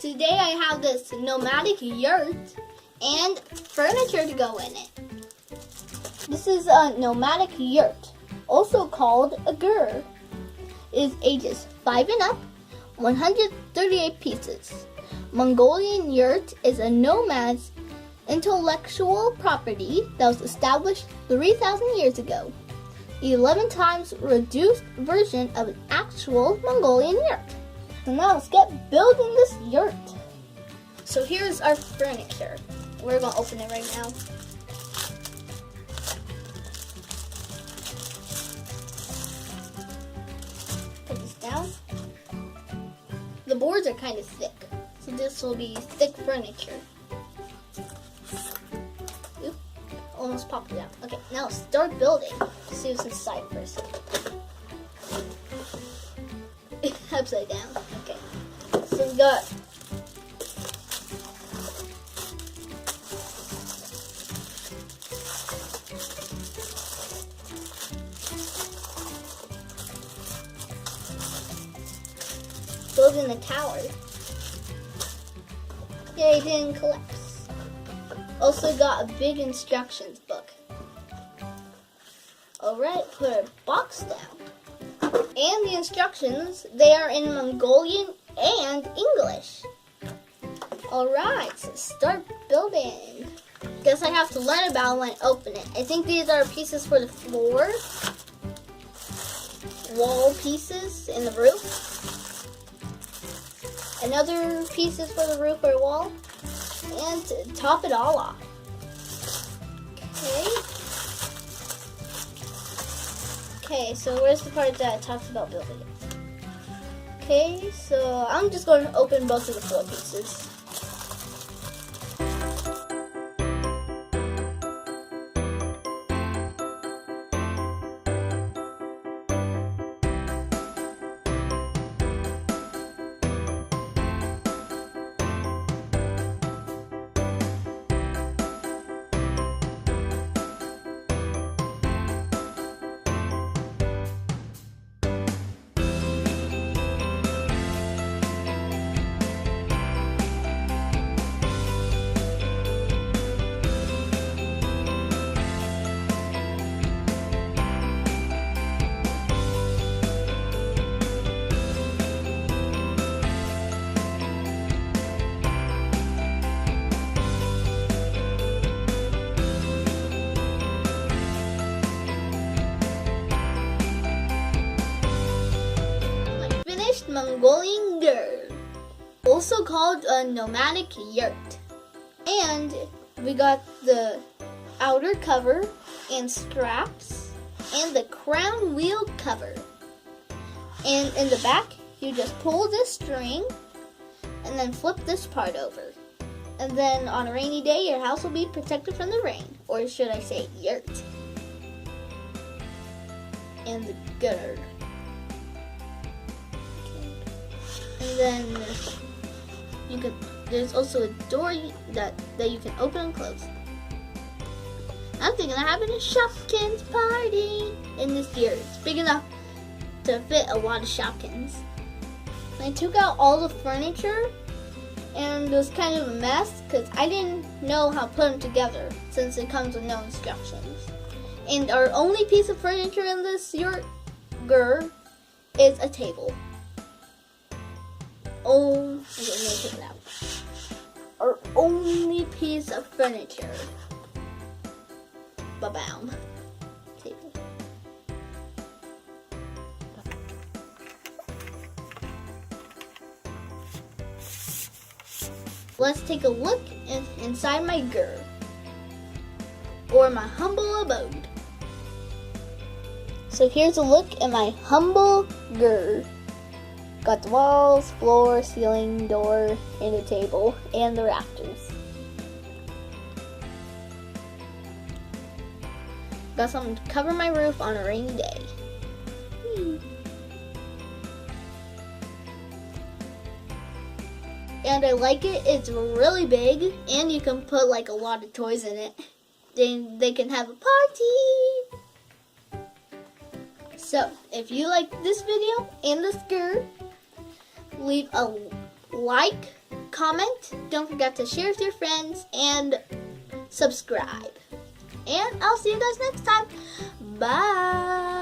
Today I have this Nomadic Yurt and furniture to go in it. This is a Nomadic Yurt, also called a Ger. It is ages 5 and up, 138 pieces. Mongolian Yurt is a nomad's intellectual property that was established 3,000 years ago. 11 times reduced version of an actual Mongolian Yurt. So now let's get building this yurt. So here's our furniture. We're gonna open it right now. Put this down. The boards are kind of thick, so this will be thick furniture. Oop, almost popped it out. Okay, now start building. Let's see what's inside first. Upside down. Okay. So we got building the tower. Yay, it didn't collapse. Also got a big instructions book. Alright, put a box down. And the instructions, they are in Mongolian and English. Alright, so start building. Guess I have to learn about it when I open it. I think these are pieces for the floor. Wall pieces in the roof. Another pieces for the roof or wall. And to top it all off. Okay, so where's the part that talks about building it? Okay, so I'm just going to open both of the floor pieces. Mongolian Ger, also called a Nomadic Yurt. And we got the outer cover and straps and the crown wheel cover. And in the back, you just pull this string and then flip this part over. And then on a rainy day, your house will be protected from the rain. Or should I say yurt. And the Ger. And then there's also a door that you can open and close. I'm thinking of having a Shopkins party in this yurt. It's big enough to fit a lot of Shopkins. I took out all the furniture and it was kind of a mess because I didn't know how to put them together since it comes with no instructions. And our only piece of furniture in this yurt is a table. Oh, okay, I'm gonna take it out. Our only piece of furniture. Ba-bam. Table. Let's take a look inside my Ger, or my humble abode. So here's a look at my humble Ger. Got the walls, floor, ceiling, door, and a table, and the rafters. Got something to cover my roof on a rainy day. And I like it. It's really big, and you can put like a lot of toys in it. Then they can have a party. So, if you like this video and this Ger, leave a like, comment. Don't forget to share with your friends and subscribe. And I'll see you guys next time. Bye.